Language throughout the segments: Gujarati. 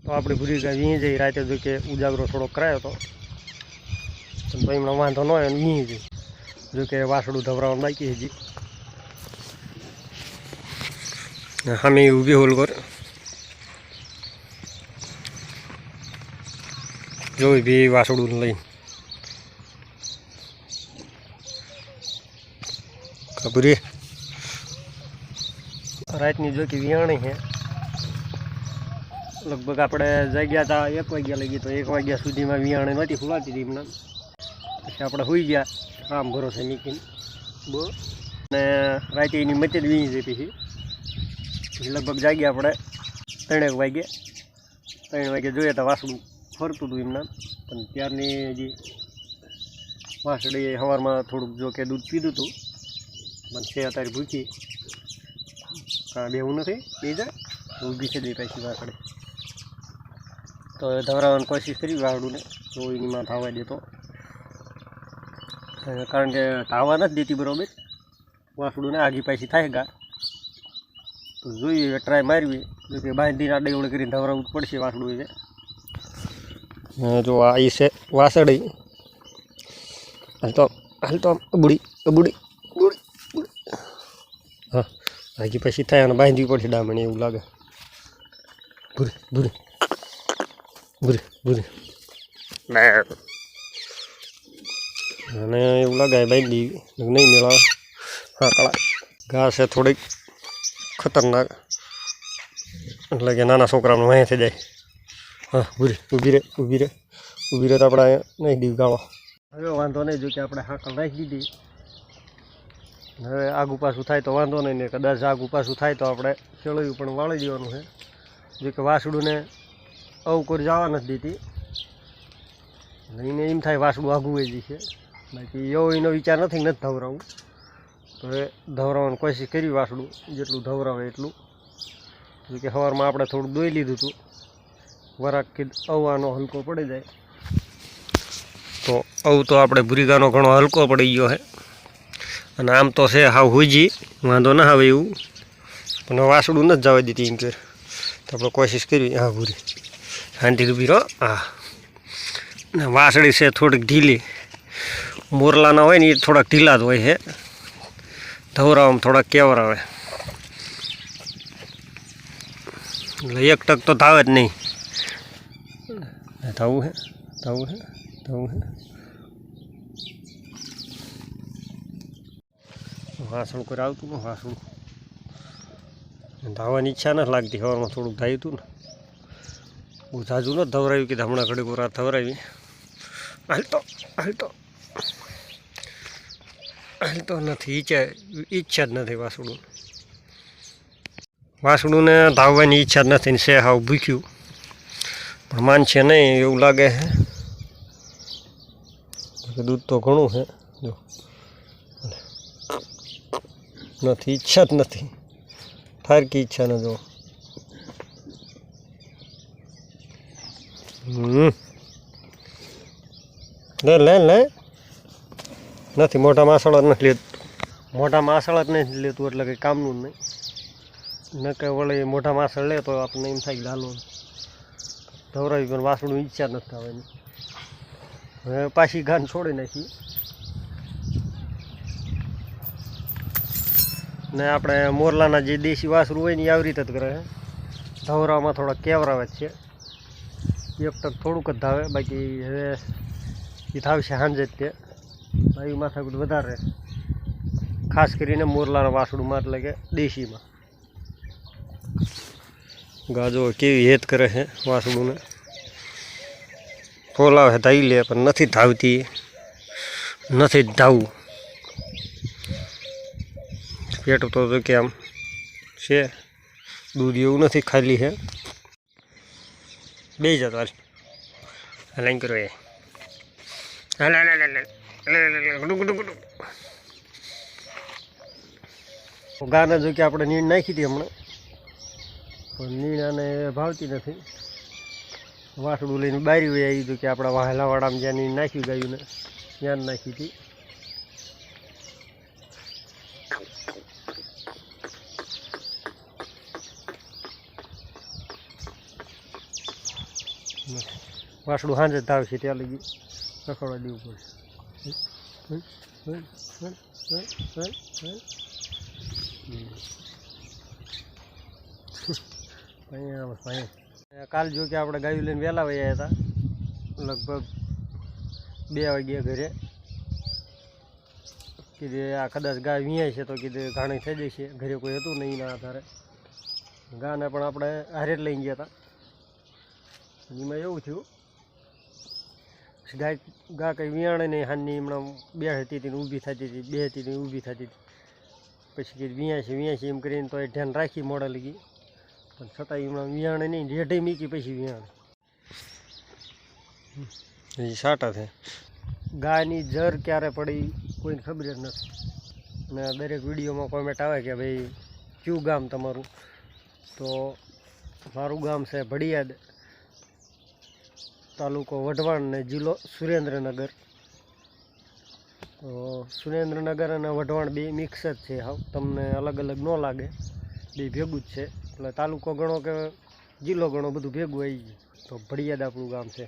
તો આપણે ભૂરી ગયા વીં જઈ રાતે જો કે ઉજાગરો થોડો કરાયો હતો તો એમનો વાંધો ન હોય વીં જઈ જો કે વાસડું ધવરાવાનું બાકી હજી સામે ઊભી હોલ કર જોઈ બી વાસડું લઈને ખબરી રાતની જો કે વિયાણી છે લગભગ આપણે જગ્યા હતા 1 વાગ્યા લગી તો 1 વાગ્યા સુધીમાં વિયાણી નહોતી ખુલાતી હતી એમને પછી આપણે સુઈ ગયા આમ ભરોસે નીકળીને બહુ ને રાતે એની મતે જ વીણી જઈ પછી લગભગ જાગ્યા આપણે 3 વાગે જોઈએ તો વાસડું ફરતું હતું એમને પણ ત્યારની હજી વાસળી સવારમાં થોડુંક જો કે દૂધ પીધું હતું મને છે અત્યારે ભૂખી બેવું નથી બે જાય ઊભી છે દે પાછી વાસળી તો ધવરાવાની કોશિશ કરી વાસળુંને તો એની માં ધાવા દેતો કારણ કે ધાવા નથી દેતી બરાબર વાસળુંને આગી પાછી થાય ગા તો જોઈએ ટ્રાય મારવી જો કે બાંધીને આડે કરીને ધવરાવવું પડશે વાસળું એ જો આ છે વાસળી હાલ તો બુડી હા આગી પછી થાય અને બાંધવી પડશે ડામણી એવું લાગે ભૂરી અને એવું લાગે બાંધી નહીં મેળા હા કળા ઘાસ છે થોડીક ખતરનાક એટલે કે નાના છોકરાનું વાંહે થઈ જાય હા ઊભી રહે તો આપણે નહીં દીવ ગાળો હવે વાંધો નહીં જો કે આપણે હાકલ રાખી દીધી હવે આગું પાછું થાય તો વાંધો નહીં ને કદાચ આગું પાછું થાય તો આપણે ખેડૂયું પણ વાળી દેવાનું છે જો કે વાસડુંને અવકોર જવા નથી દીધી એને એમ થાય વાસડું આગું વહી જશે બાકી એવો એનો વિચાર નથી ધવરાવું તો એ ધવરાવવાની કોશિશ કરી વાસડું જેટલું ધવરાવે એટલું જો કે સવારમાં આપણે થોડુંક દોઈ લીધું હતું વરાક કે અવાનો હલકો પડી જાય તો તો આપણે ભૂરીગાનો ઘણો હલકો પડી ગયો છે અને આમ તો છે હાવ હુજી વાંધો ના આવે એવું પણ વાસડું નથી જવા દીધી એમ કે તો આપણે કોશિશ કરવી હા ભૂરી શાંતિ ઊભી રહો હા વાસળી છે થોડીક ઢીલી મોરલાના હોય ને એ થોડાક ઢીલા જ હોય છે ધવરાવામાં થોડાક કેવરાવે એટલે એક ટક તો ધાવે જ નહીં ધાવું છે વાસણું કરી આવતું ને વાસણું ધાવાની ઈચ્છા નથી લાગતી સવારમાં થોડુંક ધાયું હતું ને બહુ ઝાઝું નથી ધવરાવ્યું કે હમણાં ઘડી રાત ધવરાવી હાલતો નથી ઈચ્છા જ નથી વાસણુંને ધાવવાની ઈચ્છા જ નથી ને સે હાવ ભૂખ્યું પણ માનશે નહીં એવું લાગે છે દૂધ તો ઘણું છે જો નથી ઈચ્છા જ નથી ઠારકી ઈચ્છા ન જો લે નથી મોટા માસળ જ નથી લેતું એટલે કંઈ કામનું જ નહીં ન કે વળી મોટા માસળ લે તો આપણને એમ થાય કે હાલો ધવરાવી પણ વાસણું ઈચ્છા નથી થવાની હવે પાછી ગાન છોડી નાખી ને આપણે મોરલાના જે દેશી વાસરું હોય ને એ આવી રીતે જ કરે ધવરાવામાં થોડા કેવરાવે જ છે એક ટક થોડુંક જ ધાવે બાકી હવે એ થાવશે સાંજે જ તે બાકી માથાકૂટ વધારે ખાસ કરીને મોરલાના વાસળુંમાં એટલે કે દેશીમાં ગાજો કેવી હેત કરે છે વાસળુંને ફોલાવે ધાઈ લે પણ નથી ધાવતી નથી ધાવવું પેટ તો કે આમ છે દૂધ એવું નથી ખાલી છે બે જતો હાલ કરો એ ગાને જો કે આપણે નીણ નાખી હતી હમણાં પણ નીણ આને ભાવતી નથી વાસડું લઈને બારી હોય આવી હતું કે આપણા વાહેલાવાડામાં જ્યાં નીણ નાખ્યું ગાયુંને ત્યાં નાખી હતી વાસડું સાંજે જ ધાવશે ત્યાં લગી રખડવા દેવું પડશે. કાલ જો કે આપણે ગાયું લઈને વહેલા વયા હતા, લગભગ 2 વાગ્યા ઘરે. કીધે આ કદાચ ગાય વિયાય છે તો કીધે ઘાણી થઈ જશે, ઘરે કોઈ હતું નહીં એના આધારે. ગાને પણ આપણે હારે જ લઈને ગયા હતા. એમાં એવું થયું ગા કંઈ વિયાણે નહીં, હાનની હમણાં બેસતી હતી ને ઊભી થતી હતી, બેસતી હતી ઊભી થતી હતી. પછી કીધું વિયાય છે એમ કરીને તો એ ધ્યાન રાખી મોડા લગી, પણ છતાં હમણાં વિયાણે નહીં, રેઢે મીકી પછી વિયાણે એ સાટા છે. ગાયની જર ક્યારે પડી કોઈને ખબર જ નથી. અને દરેક વિડીયોમાં કોમેન્ટ આવે કે ભાઈ કયું ગામ તમારું? તો મારું ગામ છે ભડિયાદ, તાલુકો વઢવાણ ને જિલ્લો સુરેન્દ્રનગર. તો સુરેન્દ્રનગર અને વઢવાણ બે મિક્સ જ છે, હાવ તમને અલગ અલગ ન લાગે, બે ભેગું જ છે. એટલે તાલુકો ગણો કે જિલ્લો ગણો બધું ભેગું આવી ગયું. તો ભડિયાદ આપણું ગામ છે.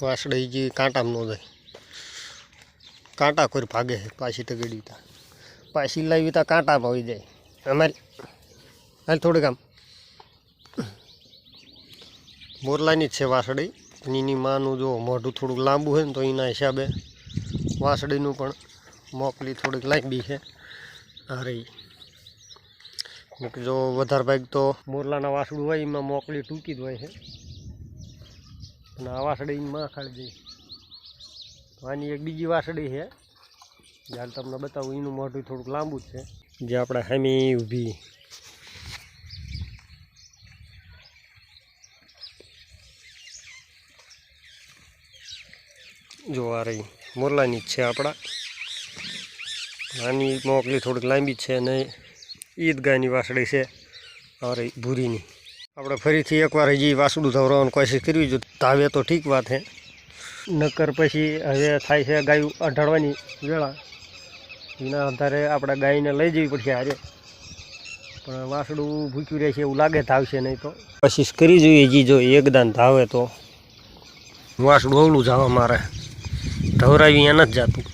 વાસળી જે કાંટામાં ન જાય, કાંટા કોઈ ભાગે છે, પાછી તગડી તા પાછી લાવી તા કાંટામાં આવી જાય. અમારી હાલ થોડીક આમ મોરલાની જ છે વાસળી. એની માનું જો મોઢું થોડુંક લાંબુ હોય ને તો એના હિસાબે વાસળીનું પણ મોકલી થોડીક લાંબી છે. આ રહી જો વધારે ભાગ તો મોરલાના વાસળું હોય એમાં મોકલી ટૂંકી જ હોય છે, અને આ વાસળી માં ખાડી દઈ. આની એક બીજી વાસળી છે, જ્યારે તમને બતાવું. એનું મોઢું થોડુંક લાંબુ જ છે, જે આપણે હામી ઊભી. જો આ રહી મોરલાની જ છે આપણા. આની મોકલી થોડીક લાંબી જ છે, અને ઈદ ગાયની વાસળી છે આ રહી ભૂરીની. આપણે ફરીથી એકવાર હજી વાસળું ધવરાવવાનું કોશિશ કરવી, જો ધાવે તો ઠીક વાત છે, નકર પછી હવે થાય છે ગાયું અઢાડવાની વેળા. એના આધારે આપણે ગાયને લઈ જવી પડશે હારે, પણ વાસળું ભૂખ્યું રહે છે એવું લાગે, ધાવશે નહીં તો કોશિશ કરી જોઈએ. હજી જો એકદાન ધાવે તો વાસળું અવળું જવા મારે, ધવરાવી અહીંયા નથી જતું.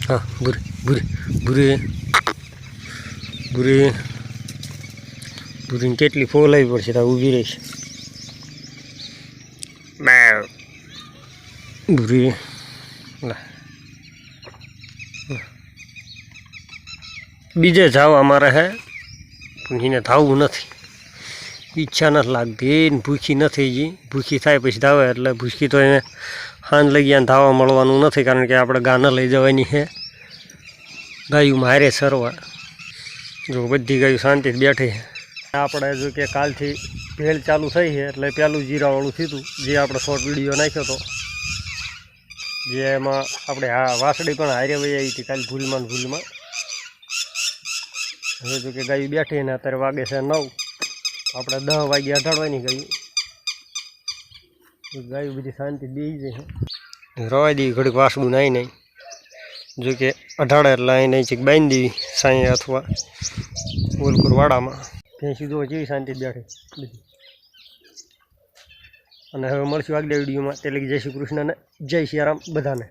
હા ભૂરી ભૂરી ભૂરી ભૂરી ભૂરીને કેટલી ફોલાવી પડશે તો ઊભી રહીશ. ભૂરી બીજે જાવ અમારે હે, પણ એને ધાવવું નથી, ઈચ્છા નથી લાગતી. એને ભૂખી નથી, જી ભૂખી થાય પછી ધાવે. એટલે ભૂખી તો એને હાંજ લઈ ગયા ધાવા મળવાનું નથી, કારણ કે આપણે ગાને લઈ જવાની છે. ગાયું મારે સરવા જો બધી ગાયું શાંતિથી બેઠી છે. આપણે જો કે કાલથી ભેળ ચાલુ થઈ છે, એટલે પહેલું જીરાવાળું થયું, જે આપણે શોર્ટ વિડીયો નાખ્યો હતો, જે એમાં આપણે વાસળી પણ હારે વહી આવી હતી કાલે ભૂલમાં. હવે જો કે ગાયું બેઠી ને અત્યારે વાગે છે 9, આપણે 10 વાગે અઢાડવાની ગાયું. ગાયું બધી શાંતિ બેસી જાય છે, રવાઈ દેવી ઘડીક વાસળું નાઈ નહીં. જો કે અઢાડે એટલે અહીં નહીં છે બાંધી દેવી સાંઈ અથવા ઓલકુર વાડામાં. ભેંસી જો જેવી શાંતિ બેઠી બધી. અને હવે મળશું આગલા વિડીયોમાં. તે લગી જય શ્રી કૃષ્ણ ને જય સિયારામ બધાને.